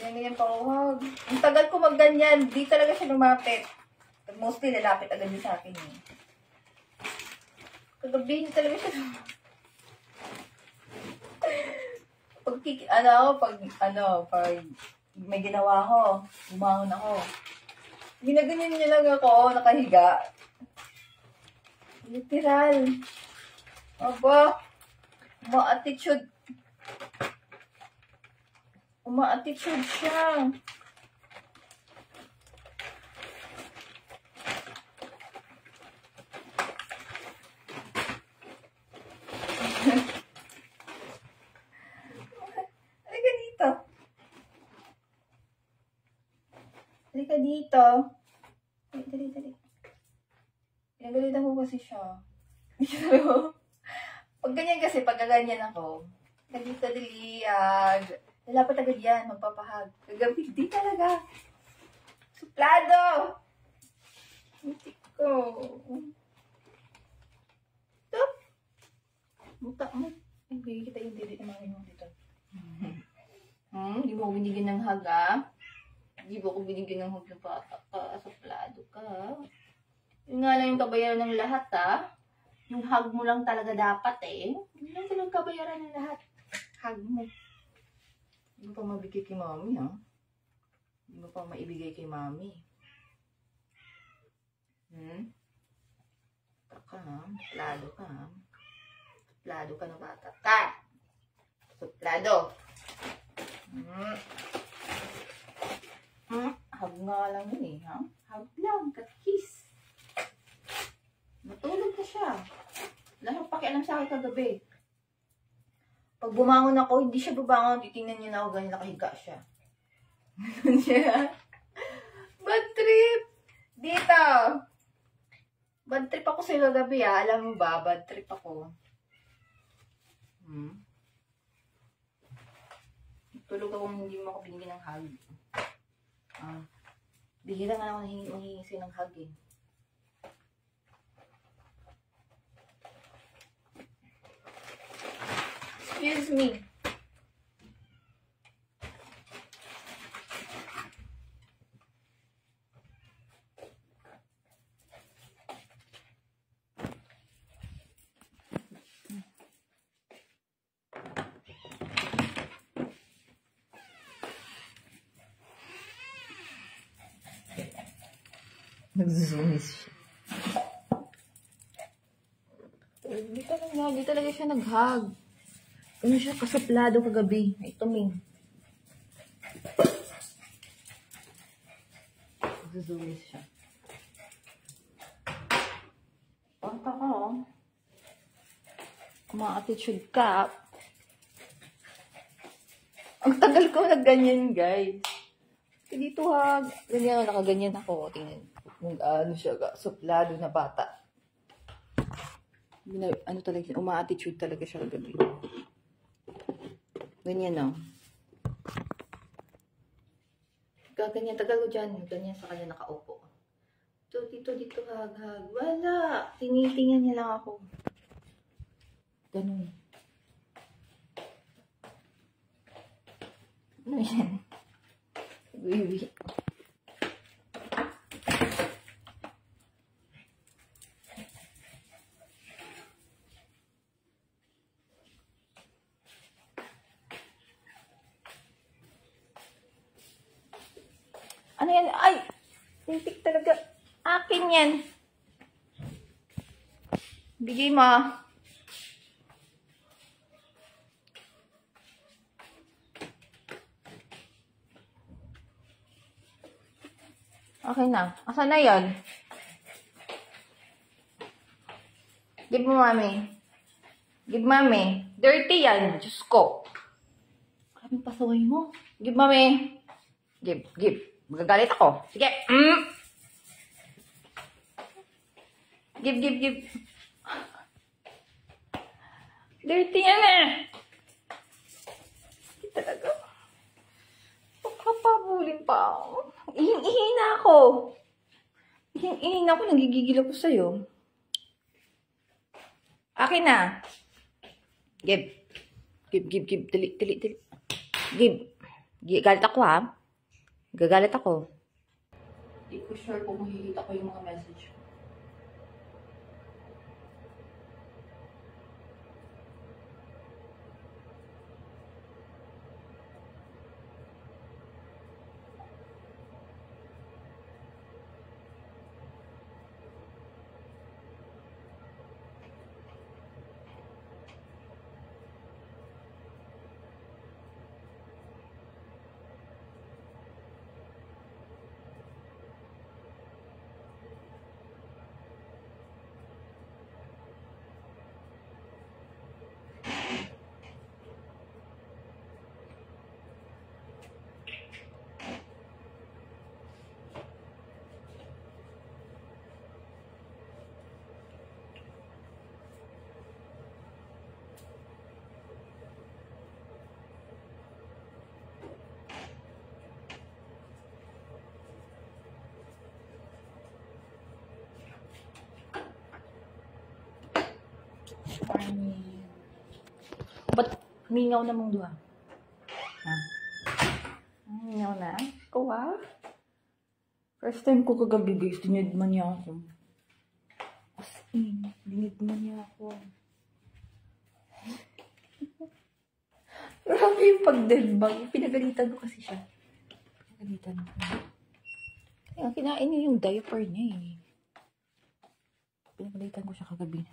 Ganyan pa huwag. Ang tagal ko magganyan. Di talaga siya lumapit. Mostly lalapit agad din sa akin eh. Kagabi niya talaga siya pag may ginawa ko, bumangon ako. Ginaganyan niya lang ako, nakahiga. Literal. Aba, uma-attitude. Uma-attitude siya. Halika dito. Halika dito. Dali. Pinagalitan ko kasi siya. Pag ganyan kasi, pag ganyan ako, dito diliyag. Lalapat agad yan, magpapahag. Kagabi, di talaga. Suplado! Hindi ko. Stop! Buta mo. Ay, kita yung dili naman mo dito. Hindi mo ako binigyan ng hug, ah? Hindi mo ako binigyan ng hug ng bata ka. Suplado ka. Yun nga lang yung kabayaran ng lahat, ah. Yung hug mo lang talaga dapat, eh. Yun lang talagang kabayaran ng lahat. Hug mo. Hindi mo pa mabigay kay mami, ha? Hindi mo pa maibigay kay mami. Taka, ha? Suplado ka, ha? Suplado ka na bata ka. Suplado. Hug nga lang yun, eh, ha? Hug lang, kiss. Matulog ka siya. Wala siyang pakialam sa akin kagabi. Pag bumangon ako, hindi siya bubangon. Titingnan niyo na ako, ganyan nakahiga siya. Bad trip! Dito! Bad trip ako sa'yo kagabi, ha? Alam mo ba? Bad trip ako. Tulog ako hindi mo ako binigyan ng hug. Bihira nga ako manghingi sa'yo ng hug, eh. Excuse me. Nag-zoomies siya. Di talaga siya nag-hug. Ano siya, kasuplado kagabi. Ay, tuming. Nag-zoomies siya. Panta ka, oh. Kuma-attitude ka. Ang tagal ko nag-ganyan, guys. Dito, ha. Ganyan, nakaganyan ako. Tingnan. Ano siya, suplado na bata. Ano talaga, uma-attitude talaga siya kagabi. Ganyan, no? Ganyan, tagal ko dyan. Ganyan sa kanya nakaupo. Dito, hag. Wala. Tinitingnan niya lang ako. Ganun. Ano yan? Baby. Ano yan? Ay! Tintik talaga. Akin yan. Bigay mo. Okay na. Asan na yan? Give mo, mami. Give, mami. Dirty yan. Diyos ko. Maraming pasaway mo. Give, mami. Give. Magagalit ako. Sige. Give. Dirty yan eh. Hindi talaga. Pagkapabulin pa ako. Ihing-ihi na ako. Ihing-ihi na ako. Nagigigil ako sa'yo. Akin na. Give. Dali. Give. Galit ako ha. Gagalit ako. Hindi ko sure kung makikita ko yung mga message ko. Ba't mingaw na mong duha? Ha? Mingaw na? Ikaw ha? First time ko kagabi guys, dinidman niya ako. As in, dinidman niya ako. Grabe yung pagdedbag. Pinagalitan ko kasi siya. Pinagalitan ko. Kaya kinain niya yung diaper niya eh. Pinagalitan ko siya kagabi.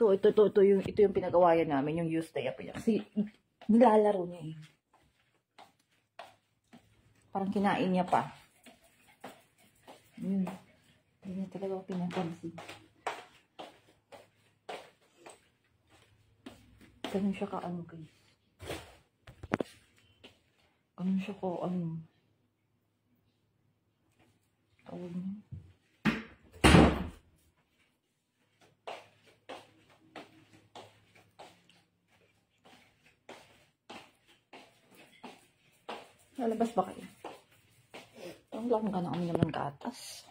Ito yung pinagawayan namin, yung used diaper niya. Kasi nilalaro niya eh. Parang kinain niya pa. Hindi niya talaga ako pinapansin. Ganun siya ka-ano guys. Ganun siya ka-ano. Tawag niya. Lalabas ba kayo? Ang lakong ka na kami naman gatas.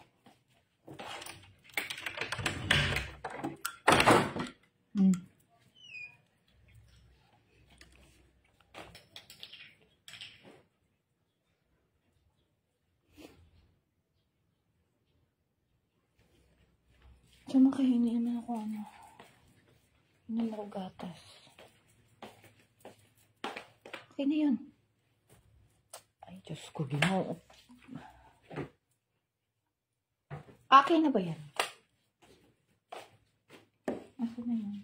Diyan makahingi naman ako ano. Hindi mo ako gatas. Okay na yun. Ay, Diyos ko, Ginoo. Okay na ba yan? Asa na yan?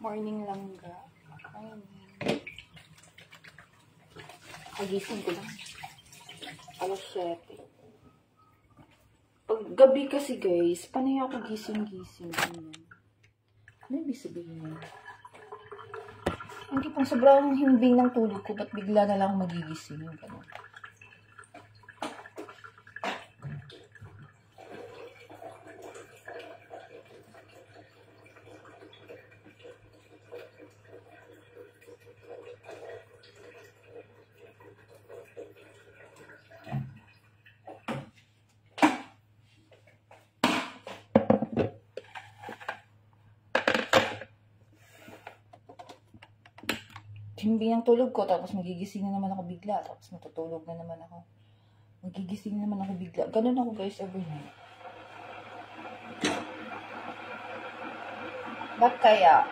Morning lang ga. Pagising ko lang. Alas 7. Pag gabi kasi guys, panay ako gising-gising. Ano ibig sabihin niya? Hindi pang sobrang himbing ng tulog ko, ba't bigla na lang magigising yung gano'n? Himbing ang tulog ko, tapos magigising na naman ako bigla, tapos matutulog na naman ako. Magigising naman ako bigla. Ganun ako guys every night. Ba't kaya?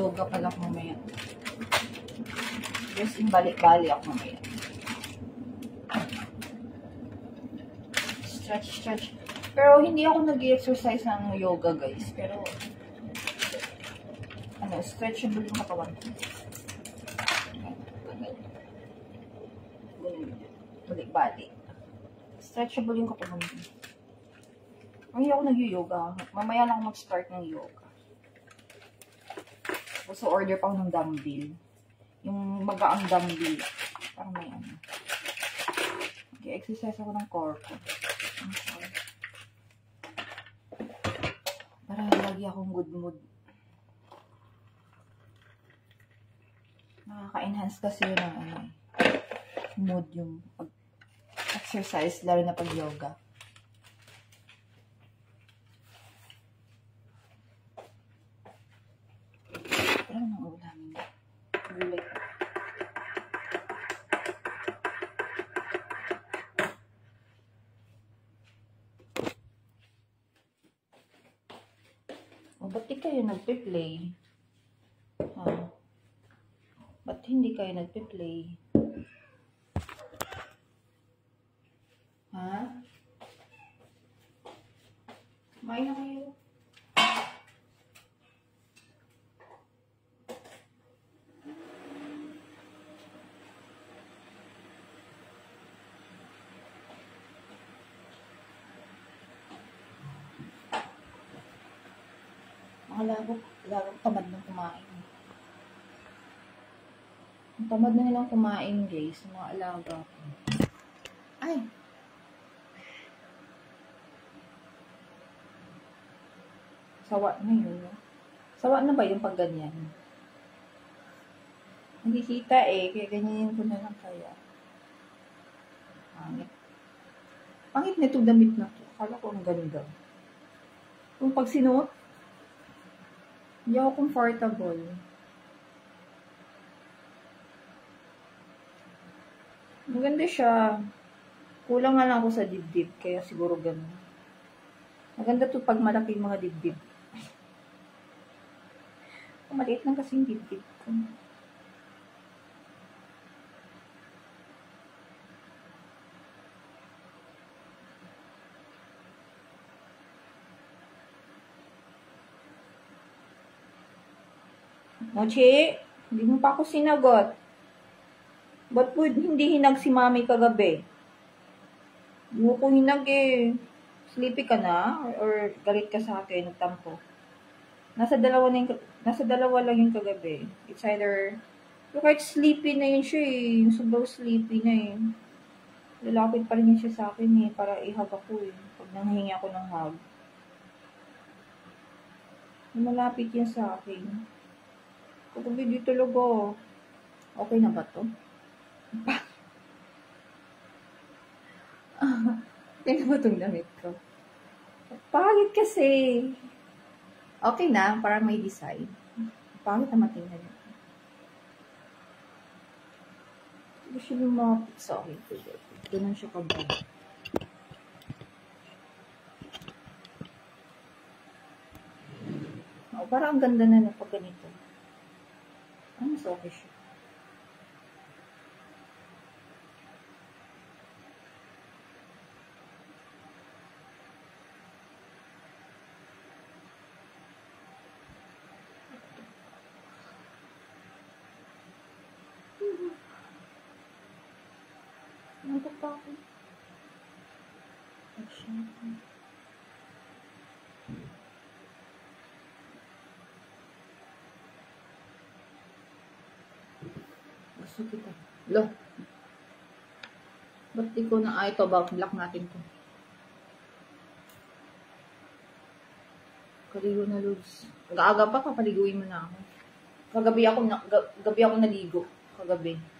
yoga pala ako mamaya. Just balik-bali ako mamaya. Stretch. Pero hindi ako nag-exercise ng yoga, guys. Pero, stretchable yung katawan. Balik-balik. Stretchable yung katawan. Hindi ako nag-yoga. Mamaya lang ako mag-start ng yoga. So, order pa ako ng dumbbell. Yung magaang dumbbell. Parang may ano. Okay, exercise ako ng core ko. Para lagi akong good mood. Nakaka-enhance kasi yun ng mood yung pag-exercise, lalo na pag-yoga. Ano nang ulam? Gulay. Ba't di kayo nagpe-play? Ba't hindi kayo nagpe-play? Ha? Kumain na kayo. Lagok tamad ng kumain. Ang tamad na nilang kumain, guys. Mga alaga ko. Ay! Sawa na yun, no? Sawa na ba yung pag ganyan? Hindi kita kaya ganyan ko na lang kaya. Pangit. Pangit na itong damit na to. Akala ko ang ganda. Kung pag sinuot, hindi ako comfortable. Maganda siya. Kulang nga lang ako sa dibdib. Kaya siguro ganun. Maganda to pag malaki yung mga dibdib. Maliit lang kasi yung dibdib ko. Mochi, hindi mo pa ako sinagot. Ba't po hindi hinag si mami kagabi? Hindi mo ko hinag eh. Sleepy ka na? Or galit ka sa akin, nagtampo? Nasa dalawa lang yung kagabi. It's either, kahit sleepy na yun siya eh. Yung sobrang sleepy na eh. Lalapit pa rin siya sa akin eh, para ihag ako eh. Pag nanghingi ako ng hug. Malapit yan sa akin. Kagabi dito logo. Okay na ba to? Tingnan mo itong damit ko. Pangit kasi. Okay na, para may design. Pangit na matingnan ito. Gusto yung mga pizza. Okay, ganun siya kabag. Parang ang ganda na pag ganito. Mas okay siya. Nandito pa ako. Gusto kita. Lo. Ba't di ko na ito ba? Block natin to. Kaligo na, Lods. Aga-aga pa, papaliguin mo na ako. Gabi ako naligo. Kagabi.